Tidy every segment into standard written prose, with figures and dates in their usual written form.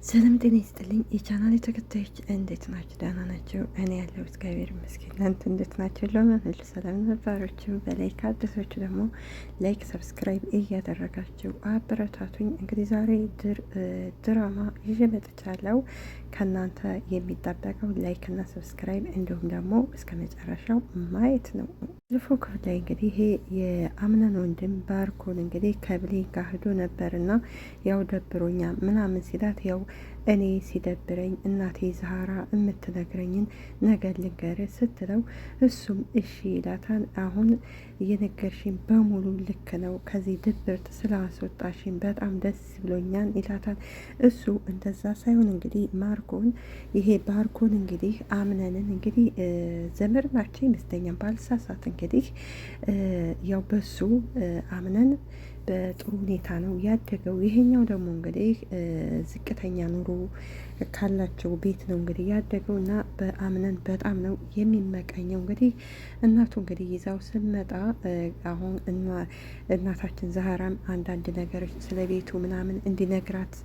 ሰላም ጤና ይስጥልኝ የቻናሌ ተከታዮች እንዴት ናችሁ? ደህና ናቸው። እኔ ያለው እግዚአብሔር ይመስገን። እናንተ እንዴት ናቸው? ለምን ሰላም ነባሮችው በላይክ አዲሶቹ ደግሞ ላይክ ሰብስክራይብ እያደረጋችሁ አበረታቱኝ። እንግዲህ ዛሬ ድራማ ይዤ መጥቻለሁ። ከእናንተ የሚጠበቀው ላይክ እና ሰብስክራይብ እንዲሁም ደግሞ እስከ መጨረሻው ማየት ነው። ባለፈው ክፍል ላይ እንግዲህ ይሄ የአምነን ወንድም ባርኮን እንግዲህ ከብሌን ጋር ሄዶ ነበርና ያው ደብሮኛ ምናምን ሲላት ያው እኔ ሲደብረኝ እናቴ ዛሃራ የምትነግረኝን ነገር ልንገር ስትለው እሱም እሺ ይላታል። አሁን እየነገርሽኝ በሙሉ ልክ ነው፣ ከዚህ ድብርት ስላስወጣሽኝ በጣም ደስ ብሎኛል ይላታል። እሱ እንደዛ ሳይሆን እንግዲህ ማርኮን ይሄ ባርኮን እንግዲህ አምነንን እንግዲህ ዘመድ ናቸው ይመስለኛል ባልሳሳት። እንግዲህ ያው በሱ አምነን በጥሩ ሁኔታ ነው ያደገው። ይሄኛው ደግሞ እንግዲህ ዝቅተኛ ኑሮ ካላቸው ቤት ነው እንግዲህ ያደገው እና በአምነን በጣም ነው የሚመቀኘው። እንግዲህ እናቱ እንግዲህ ይዛው ስመጣ አሁን እናታችን ዛህራም አንዳንድ ነገሮች ስለ ቤቱ ምናምን እንዲነግራት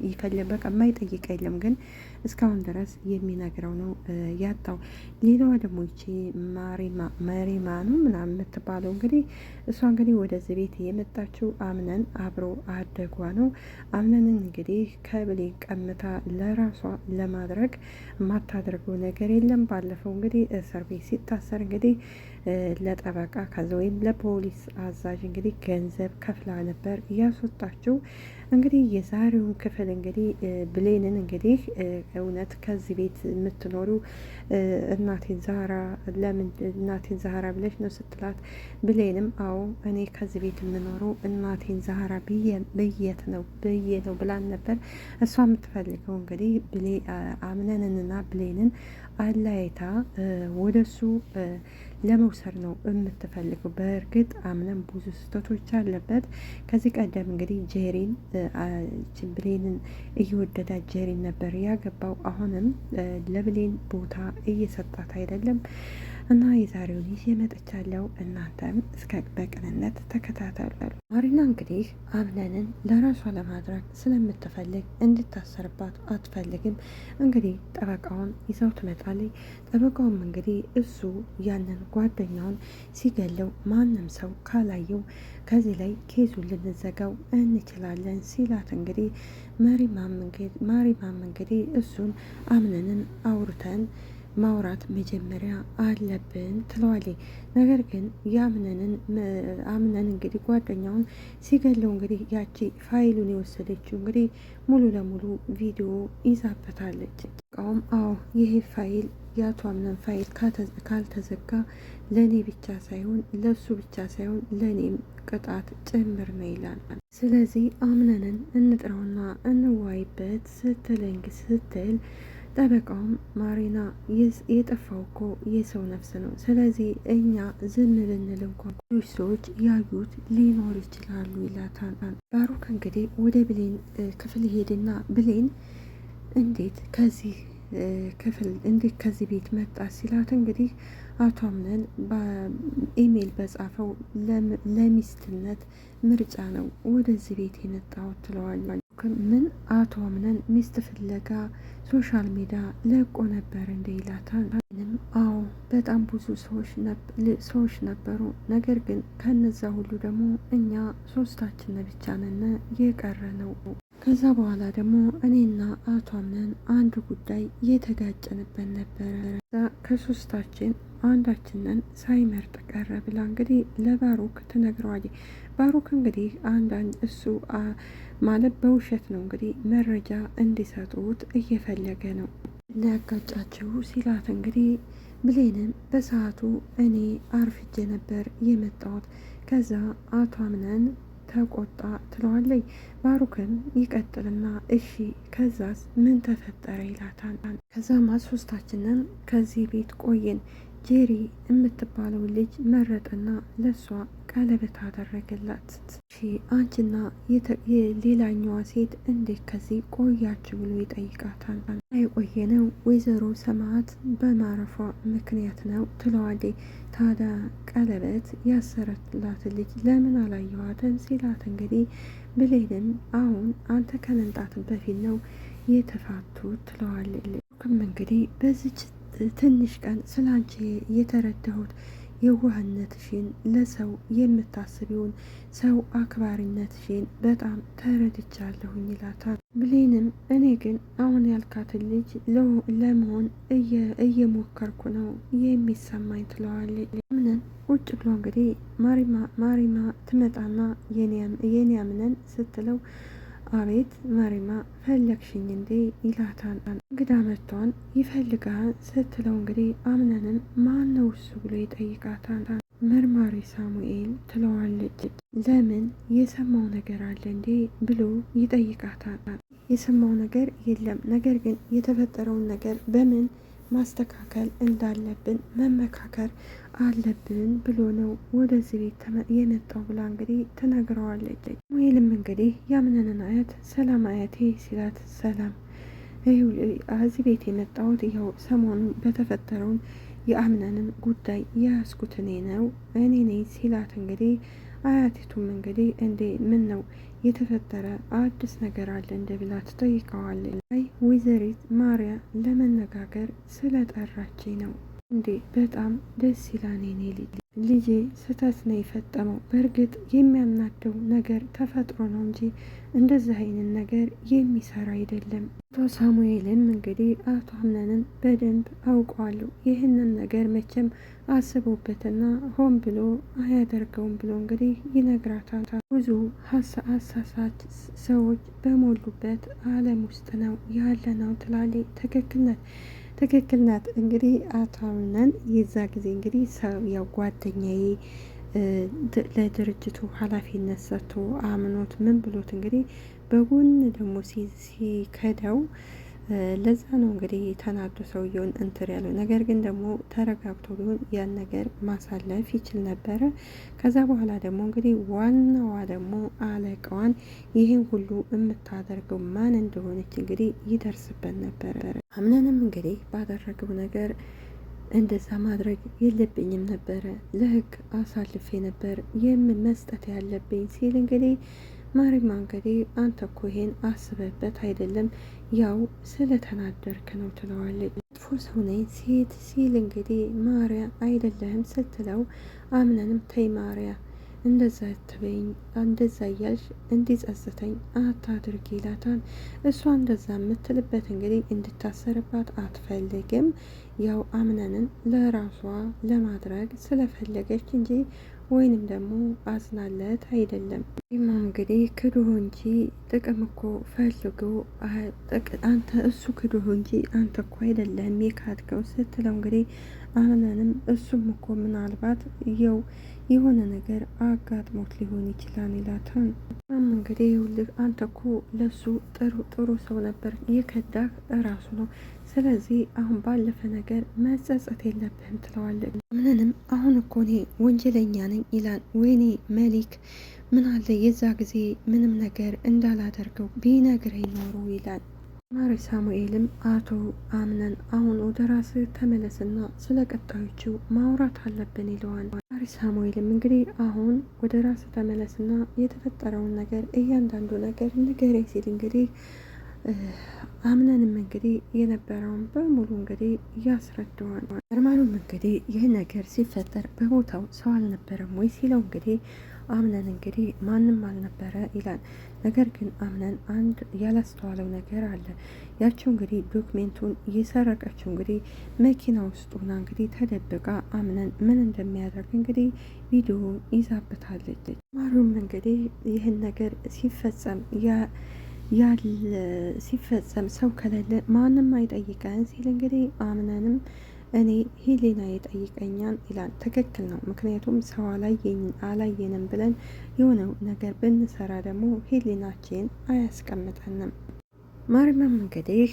ይፈልግ። በቃ የማይጠይቅ የለም ግን እስካሁን ድረስ የሚነግረው ነው ያጣው። ሌላዋ ደግሞ ይቺ መሪማኑ ምናምን የምትባለው እንግዲህ እሷ እንግዲህ ወደዚህ ቤት የመጣችው አምነን አብሮ አደጓ ነው። አምነንን እንግዲህ ከብሌን ቀምታ ለራሷ ለማድረግ የማታደርገው ነገር የለም። ባለፈው እንግዲህ እስር ቤት ሲታሰር እንግዲህ ለጠበቃ ከዛ ወይም ለፖሊስ አዛዥ እንግዲህ ገንዘብ ከፍላ ነበር እያስወጣችው። እንግዲህ የዛሬውን ክፍል እንግዲህ ብሌንን እንግዲህ እውነት ከዚህ ቤት የምትኖሩ እናቴን ዛህራ ለምን እናቴን ዛህራ ብለሽ ነው ስትላት፣ ብሌንም አዎ እኔ ከዚህ ቤት የምኖረው እናቴን ዛህራ ብዬ ነው ብላን ነበር። እሷ የምትፈልገው እንግዲህ አምነንንና ብሌንን አላይታ ወደሱ ለመውሰድ ነው የምትፈልገው። በእርግጥ አምነን ብዙ ስህተቶች አለበት። ከዚህ ቀደም እንግዲህ ጄሪን ብሌንን እየወደዳት ጄሪን ነበር ያገባው። አሁንም ለብሌን ቦታ እየሰጣት አይደለም እና የዛሬውን ይዤ መጥቻለሁ። እናንተም እስከ በቅንነት ተከታተሉ። ማሪና እንግዲህ አምነንን ለራሷ ለማድረግ ስለምትፈልግ እንድታሰርባት አትፈልግም። እንግዲህ ጠበቃውን ይዛው ትመጣለች። ጠበቃውም እንግዲህ እሱ ያንን ጓደኛውን ሲገለው ማንም ሰው ካላየው ከዚህ ላይ ኬዙን ልንዘጋው እንችላለን ሲላት እንግዲህ ማሪማም እንግዲህ እሱን አምነንን አውርተን ማውራት መጀመሪያ አለብን ትለዋለች። ነገር ግን አምነን እንግዲህ ጓደኛውን ሲገለው እንግዲህ ያቺ ፋይሉን የወሰደችው እንግዲህ ሙሉ ለሙሉ ቪዲዮ ይዛበታለች። ቃውም አዎ ይሄ ፋይል የአቶ አምነን ፋይል ካልተዘጋ ለእኔ ብቻ ሳይሆን ለሱ ብቻ ሳይሆን ለእኔም ቅጣት ጭምር ነው ይላል። ስለዚህ አምነንን እንጥራውና እንዋይበት ስትል ጠበቃውም ማሪና የጠፋው እኮ የሰው ነፍስ ነው። ስለዚህ እኛ ዝም ልንል እንኳን ሌሎች ሰዎች ያዩት ሊኖር ይችላሉ ይላታል። ባሩክ እንግዲህ ወደ ብሌን ክፍል ሄድና ብሌን እንዴት ከዚህ ቤት መጣ ሲላት እንግዲህ አቶ አምነን በኢሜይል በጻፈው ለሚስትነት ምርጫ ነው ወደዚህ ቤት የመጣው ትለዋለች። ምን አቶ አምነን ሚስት ፍለጋ ሶሻል ሚዲያ ለቆ ነበር እንደ ይላታል። አዎ በጣም ብዙ ሰዎች ነበሩ፣ ነገር ግን ከነዛ ሁሉ ደግሞ እኛ ሶስታችን ብቻ ነን የቀረ ነው። ከዛ በኋላ ደግሞ እኔና አቶ አምነን አንድ ጉዳይ የተጋጨንበት ነበረ፣ ከሶስታችን አንዳችንን ሳይመርጥ ቀረ ብላ እንግዲህ ለባሩክ ትነግረዋለች። ባሩክ እንግዲህ አንዳንድ እሱ ማለት በውሸት ነው እንግዲህ መረጃ እንዲሰጡት እየፈለገ ነው ሊያጋጫቸው ሲላት እንግዲህ ብሌንም በሰዓቱ እኔ አርፍጄ ነበር የመጣሁት፣ ከዛ አቶ አምነን ተቆጣ ትለዋለች። ባሩክም ይቀጥልና እሺ ከዛስ ምን ተፈጠረ ይላታል። ከዛማ ሶስታችንን ከዚህ ቤት ቆየን፣ ጄሪ የምትባለው ልጅ መረጥና ለሷ ቀለበት አደረገላት። አንቺና የሌላኛዋ ሴት እንዴት ከዚህ ቆያችሁ ብሎ ይጠይቃታል። የቆየነው ወይዘሮ ሰማዕት በማረፏ ምክንያት ነው ትለዋለች። ታዲያ ቀለበት ያሰረላት ልጅ ለምን አላየኋትም ሲላት እንግዲህ ብሌንም አሁን አንተ ከመምጣት በፊት ነው የተፋቱት ትለዋለች። ብሩክም እንግዲህ በዚች ትንሽ ቀን ስላንቺ የተረዳሁት የዋህነትሽን፣ ለሰው የምታስቢውን ሰው አክባሪነትሽን በጣም ተረድቻለሁኝ ይላታል። ብሌንም እኔ ግን አሁን ያልካትን ልጅ ለመሆን እየሞከርኩ ነው የሚሰማኝ ትለዋለች። ምንን ቁጭ ብሎ እንግዲህ ማሪማ ትመጣና የኔ አምነን ስትለው አቤት ማሪማ ፈለግሽኝ እንዴ ይላታል። እንግዳ መጥቷን ይፈልጋል ስትለው እንግዲህ አምነንም ማን ነው እሱ ብሎ ይጠይቃታል። መርማሪ ሳሙኤል ትለዋለች። ለምን የሰማው ነገር አለ እንዴ ብሎ ይጠይቃታል። የሰማው ነገር የለም፣ ነገር ግን የተፈጠረውን ነገር በምን ማስተካከል እንዳለብን መመካከር አለብን ብሎ ነው ወደዚህ ቤት የመጣው ብላ እንግዲህ ትነግረዋለች። ሳሙኤልም እንግዲህ ያምነንን አያት ሰላም አያቴ ሲላት፣ ሰላም እዚህ ቤት የመጣሁት ይኸው ሰሞኑን በተፈጠረውን የአምነንን ጉዳይ የያዝኩት እኔ ነኝ ሲላት፣ እንግዲህ አያቲቱም እንግዲህ እንዴ ምን ነው የተፈጠረ አዲስ ነገር አለ እንደ ብላ ትጠይቀዋለች። አይ ወይዘሪት ማርያ ለመነጋገር ስለጠራች ነው እንዴ በጣም ደስ ይላል። የኔ ልጄ ስህተት ነው የፈጠመው። በእርግጥ የሚያናደው ነገር ተፈጥሮ ነው እንጂ እንደዚህ አይነት ነገር የሚሰራ አይደለም። አቶ ሳሙኤልም እንግዲህ አቶ አምነንን በደንብ አውቀዋለሁ። ይህንን ነገር መቼም አስቦበትና ሆን ብሎ አያደርገውም ብሎ እንግዲህ ይነግራታል። ብዙ አሳሳች ሰዎች በሞሉበት ዓለም ውስጥ ነው ያለ ነው ትላለች። ትክክል ናት። እንግዲህ አቶ አምነን የዛ ጊዜ እንግዲህ ያው ጓደኛዬ ለድርጅቱ ኃላፊነት ሰጥቶ አምኖት ምን ብሎት እንግዲህ በጎን ደግሞ ሲከዳው ለዛ ነው እንግዲህ ተናዶ ሰውየውን እንትር ያለው። ነገር ግን ደግሞ ተረጋግቶ ቢሆን ያን ነገር ማሳለፍ ይችል ነበረ። ከዛ በኋላ ደግሞ እንግዲህ ዋናዋ ደግሞ አለቃዋን ይህን ሁሉ የምታደርገው ማን እንደሆነች እንግዲህ ይደርስበት ነበረ። አምነንም እንግዲህ ባደረገው ነገር እንደዛ ማድረግ የለብኝም ነበረ፣ ለህግ አሳልፌ ነበር መስጠት ያለብኝ ሲል እንግዲህ ማሪማ እንግዲህ አንተ እኮ ይሄን አስበበት አይደለም ያው ስለተናደርክ ነው ትለዋለች። መጥፎ ሰው ነኝ ሴት ሲል እንግዲህ ማርያ አይደለህም ስትለው አምነንም ተይ ማርያ እንደዛ ትበኝ እንደዛ እያልሽ እንዲጸጽተኝ አታድርግ ይላታል። እሷ እንደዛ የምትልበት እንግዲህ እንድታሰርባት አትፈልግም። ያው አምነንን ለራሷ ለማድረግ ስለፈለገች እንጂ ወይንም ደግሞ አዝናለት አይደለም። ይማ እንግዲህ ክዱህ እንጂ ጥቅም እኮ ፈልጎ አንተ እሱ ክዱህ እንጂ አንተ እኮ አይደለም የካድከው ስትለው እንግዲህ አምነንም እሱም እኮ ምናልባት የሆነ ነገር አጋጥሞት ሊሆን ይችላል ይላታል። እንግዲህ ይኸውልህ አንተ እኮ ለሱ ጥሩ ሰው ነበር፣ የከዳህ እራሱ ነው። ስለዚህ አሁን ባለፈ ነገር መጸጸት የለብህም ትለዋለች። ምንንም አሁን እኮ እኔ ወንጀለኛ ነኝ ይላል። ወይኔ መሊክ ምን አለ የዛ ጊዜ ምንም ነገር እንዳላደርገው ቢነግረኝ ኖሮ ይላል። ማሪ ሳሙኤልም አቶ አምነን አሁን ወደ ራስህ ተመለስና ስለ ቀጣዮቹ ማውራት አለብን ይለዋል። ማሪ ሳሙኤልም እንግዲህ አሁን ወደ ራስህ ተመለስና የተፈጠረውን ነገር እያንዳንዱ ነገር ንገረኝ ሲል እንግዲህ አምነንም እንግዲህ የነበረውን በሙሉ እንግዲህ ያስረዳዋል። መርማሩም እንግዲህ ይህ ነገር ሲፈጠር በቦታው ሰው አልነበረም ወይ ሲለው እንግዲህ አምነን እንግዲህ ማንም አልነበረ ይላል። ነገር ግን አምነን አንድ ያላስተዋለው ነገር አለ። ያቸው እንግዲህ ዶክሜንቱን እየሰረቀችው እንግዲህ መኪና ውስጥ ሆና እንግዲህ ተደብቃ አምነን ምን እንደሚያደርግ እንግዲህ ቪዲዮ ይዛበታለች። ማሩም እንግዲህ ይህን ነገር ሲፈጸም ሰው ከሌለ ማንም አይጠይቀን ሲል እንግዲህ አምነንም እኔ ሂሊና ይጠይቀኛል ይላል። ትክክል ነው። ምክንያቱም ሰው አላየንም ብለን የሆነው ነገር ብንሰራ ደግሞ ሂሊናችን አያስቀምጠንም። ማርያም እንግዲህ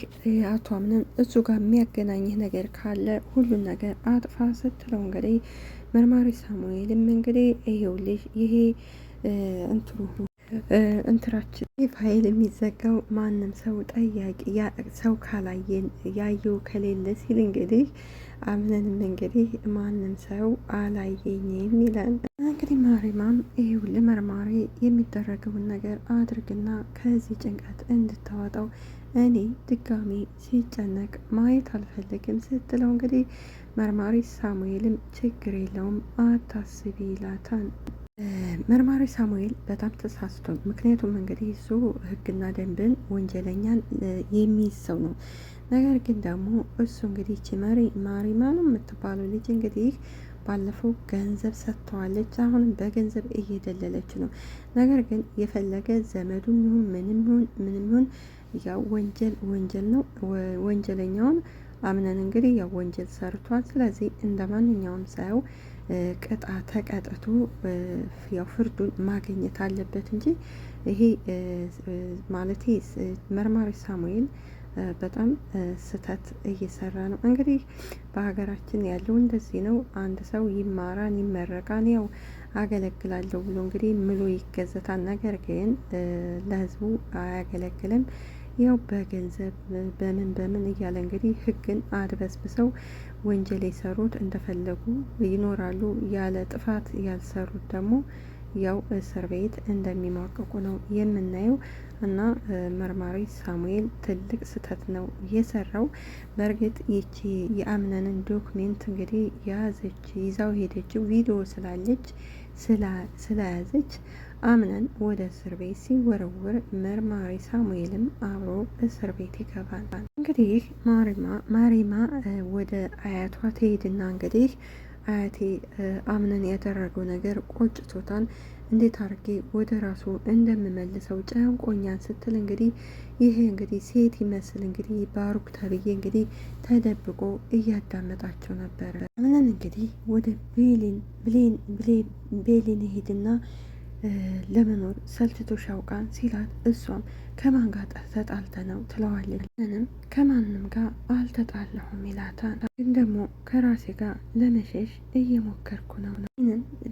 አቶ አምነን እሱ ጋር የሚያገናኝህ ነገር ካለ ሁሉን ነገር አጥፋ ስትለው እንግዲህ መርማሪ ሳሙኤልም እንግዲህ ይሄውልሽ ይሄ እንትራችን ፋይል የሚዘጋው ማንም ሰው ጠያቂ ሰው ካላየን ያየው ከሌለ ሲል እንግዲህ አምነንም እንግዲህ ማንም ሰው አላየኝም ይላል። እንግዲህ ማሪማም ይኸውልህ መርማሪ የሚደረገውን ነገር አድርግና ከዚህ ጭንቀት እንድታወጣው እኔ ድጋሚ ሲጨነቅ ማየት አልፈልግም ስትለው እንግዲህ መርማሪ ሳሙኤልም ችግር የለውም አታስቢ ይላታል። መርማሪ ሳሙኤል በጣም ተሳስቶ፣ ምክንያቱም እንግዲህ እሱ ሕግና ደንብን ወንጀለኛን የሚይዝ ሰው ነው። ነገር ግን ደግሞ እሱ እንግዲህ ማሪማን የምትባለው ልጅ እንግዲህ ባለፈው ገንዘብ ሰጥተዋለች። አሁንም በገንዘብ እየደለለች ነው። ነገር ግን የፈለገ ዘመዱም ይሁን ምንም ይሁን ያው ወንጀል ነው። ወንጀለኛውን አምነን እንግዲህ ያው ወንጀል ሰርቷል። ስለዚህ እንደ ማንኛውም ሰው ተቀጥቶ ያው ፍርዱን ማግኘት አለበት እንጂ ይሄ ማለት መርማሪ ሳሙኤል በጣም ስህተት እየሰራ ነው። እንግዲህ በሀገራችን ያለው እንደዚህ ነው። አንድ ሰው ይማራን ይመረቃን ያው አገለግላለሁ ብሎ እንግዲህ ምሎ ይገዘታል። ነገር ግን ለህዝቡ አያገለግልም። ያው በገንዘብ በምን እያለ እንግዲህ ህግን አድበስብሰው ወንጀል የሰሩት እንደፈለጉ ይኖራሉ። ያለ ጥፋት ያልሰሩት ደግሞ ያው እስር ቤት እንደሚማቀቁ ነው የምናየው። እና መርማሪ ሳሙኤል ትልቅ ስህተት ነው የሰራው። በእርግጥ ይቺ የአምነንን ዶክሜንት እንግዲህ ይዛው ሄደችው ቪዲዮ ስለያዘች አምነን ወደ እስር ቤት ሲወረወር መርማሪ ሳሙኤልም አብሮ እስር ቤት ይገባል። እንግዲህ ማሪማ ወደ አያቷ ትሄድና እንግዲህ አያቴ አምነን ያደረገው ነገር ቆጭቶታል፣ እንዴት አድርጌ ወደ ራሱ እንደምመልሰው ጨንቆኛን ስትል እንግዲህ ይሄ እንግዲህ ሴት ይመስል እንግዲህ ባሩክ ተብዬ እንግዲህ ተደብቆ እያዳመጣቸው ነበረ። አምነን እንግዲህ ወደ ቤሊን ሄድና ለመኖር ሰልችቶሽ ያውቃል ሲላት፣ እሷም ከማን ጋር ተጣልተ ነው ትለዋለች። ምንም ከማንም ጋር አልተጣላሁም ይላታል። ግን ደግሞ ከራሴ ጋር ለመሸሽ እየሞከርኩ ነው።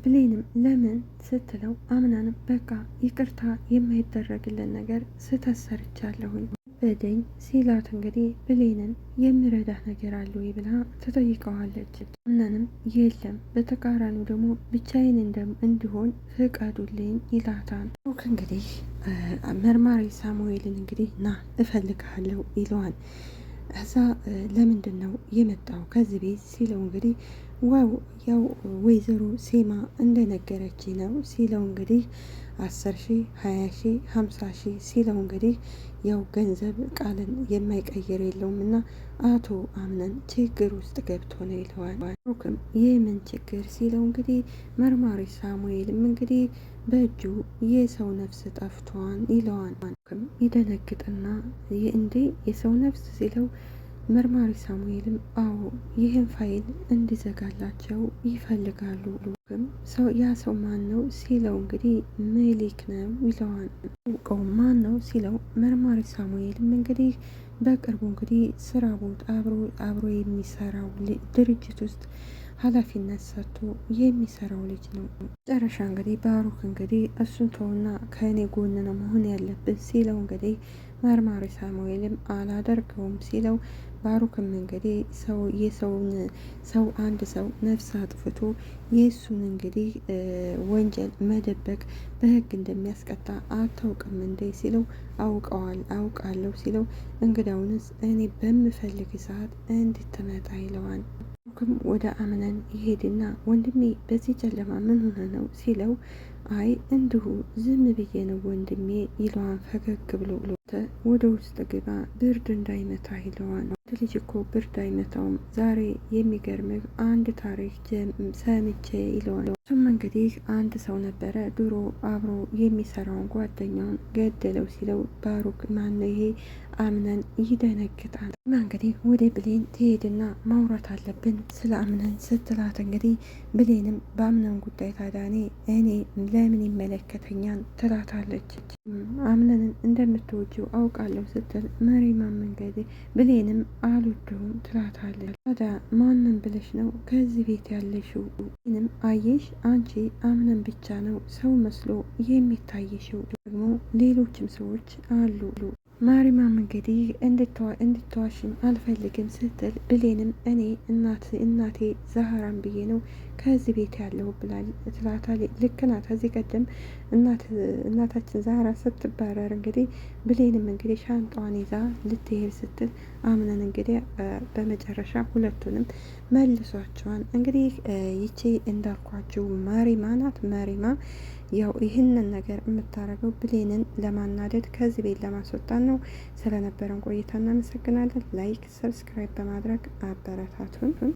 ብሌንም ለምን ስትለው፣ አምናንም በቃ ይቅርታ የማይደረግልን ነገር ስህተት ሰርቻለሁኝ በደኝ ሲላት፣ እንግዲህ ብሌንን የሚረዳህ ነገር አለ ወይ ብላ ትጠይቀዋለች። አምናንም የለም በተቃራኒው ደግሞ ብቻዬን እንዲሆን ፍቀዱልኝ ይላታል። እንግዲህ መርማሪ ሳሙኤልን እንግዲህ ና እፈልግሃለሁ ይለዋል። እዛ ለምንድን ነው የመጣው ከዚህ ቤት ሲለው እንግዲህ ያው ወይዘሮ ሴማ እንደነገረች ነው ሲለው እንግዲህ 10,000 20,000 50,000 ሲለው እንግዲህ ያው ገንዘብ ቃልን የማይቀይር የለውም እና አቶ አምነን ችግር ውስጥ ገብቶ ነው ይለዋል። ብሩክም የምን ችግር ሲለው እንግዲህ መርማሪ ሳሙኤልም እንግዲህ በእጁ የሰው ነፍስ ጠፍቷን ይለዋል። ብሩክም ይደነግጥና እንዴ የሰው ነፍስ ሲለው መርማሪ ሳሙኤልም አዎ ይህን ፋይል እንዲዘጋላቸው ይፈልጋሉ። ያ ሰው ማን ነው ሲለው እንግዲህ ሜሊክ ነው ይለዋል። ቀው ማን ነው ሲለው መርማሪ ሳሙኤልም እንግዲህ በቅርቡ እንግዲህ ስራ ቦታ አብሮ የሚሰራው ድርጅት ውስጥ ኃላፊነት ሰጥቶ የሚሰራው ልጅ ነው። መጨረሻ እንግዲህ ባሩክ እንግዲህ እሱን ተውና ከእኔ ጎን ነው መሆን ያለብን ሲለው እንግዲህ መርማሪ ሳሙኤልም አላደርገውም ሲለው ባሩክም እንግዲህ ሰው አንድ ሰው ነፍስ አጥፍቶ የእሱን እንግዲህ ወንጀል መደበቅ በሕግ እንደሚያስቀጣ አታውቅም እንዴ ሲለው አውቃለሁ ሲለው እንግዳውንስ እኔ በምፈልግ ሰዓት እንድትመጣ ይለዋል። ባሩክም ወደ አምነን ይሄድና ወንድሜ በዚህ ጨለማ ምን ሆነ ነው ሲለው አይ እንዲሁ ዝም ብዬ ነው ወንድሜ ይለዋን። ፈገግ ብሎ ወደ ውስጥ ግባ ብርድ እንዳይመታ ይለዋል። ልጅ እኮ ብርድ አይመታውም። ዛሬ የሚገርምህ አንድ ታሪክ ሰምቼ ይለዋል። እሱም እንግዲህ አንድ ሰው ነበረ ድሮ አብሮ የሚሰራውን ጓደኛውን ገደለው ሲለው ባሩክ ማነው ይሄ አምነን ይደነግጣል። እና እንግዲህ ወደ ብሌን ትሄድና ማውራት አለብን ስለ አምነን ስትላት እንግዲህ ብሌንም በአምነን ጉዳይ ታዳኔ እኔ ለምን ይመለከተኛል ትላታለች። አምነንን እንደምትወጂው አውቃለሁ ስትል መሪማም እንግዲህ ብሌንም አልወደውም ትላታለች። ታዲያ ማንን ብለሽ ነው ከዚህ ቤት ያለሽው? ምንም አየሽ አንቺ አምነን ብቻ ነው ሰው መስሎ የሚታይሽው፣ ደግሞ ሌሎችም ሰዎች አሉ። ማሪማም እንግዲህ እንድትዋሽም አልፈልግም ስትል ብሌንም እኔ እናቴ ዛህራን ብዬ ነው ከዚህ ቤት ያለው ብላል ትላታለች። ልክ ናት። ከዚህ ቀደም እናታችን ዛህራ ስትባረር እንግዲህ ብሌንም እንግዲህ ሻንጣዋን ይዛ ልትሄድ ስትል አምነን እንግዲህ በመጨረሻ ሁለቱንም መልሷቸዋል። እንግዲህ ይቺ እንዳልኳቸው ማሪማ ናት። ማሪማ ያው ይህንን ነገር የምታደርገው ብሌንን ለማናደድ ከዚህ ቤት ለማስወጣት ነው። ስለነበረን ቆይታ እናመሰግናለን። ላይክ ሰብስክራይብ በማድረግ አበረታቱን።